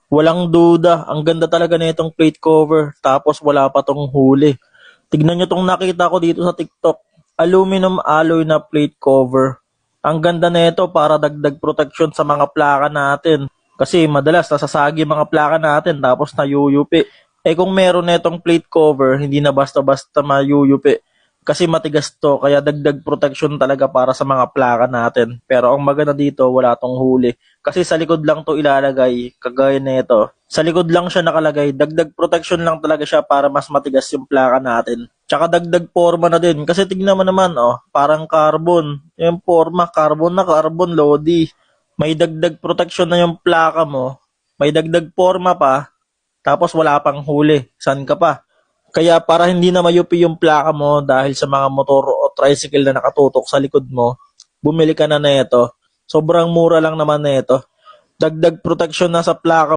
Walang duda, ang ganda talaga na itong plate cover, tapos wala pa tong huli. Tignan nyo tong nakita ko dito sa TikTok. Aluminum alloy na plate cover. Ang ganda na ito para dagdag protection sa mga plaka natin. Kasi madalas nasasagi mga plaka natin tapos nayuyupi. Eh kung meron na itong plate cover, hindi na basta-basta mayuyupi. Kasi matigas to, kaya dagdag protection talaga para sa mga plaka natin. Pero ang maganda dito, wala tong huli. Kasi sa likod lang to ilalagay, kagaya nito. Sa likod lang siya nakalagay, dagdag protection lang talaga siya para mas matigas yung plaka natin. Tsaka dagdag forma na din, kasi tignan mo naman, oh, parang carbon. Yung forma, carbon na carbon, Lodi. May dagdag protection na yung plaka mo, may dagdag forma pa, tapos wala pang huli. San ka pa? Kaya para hindi na mayupi yung plaka mo dahil sa mga motor o tricycle na nakatutok sa likod mo, bumili ka na nito. Sobrang mura lang naman nito. Dagdag protection na sa plaka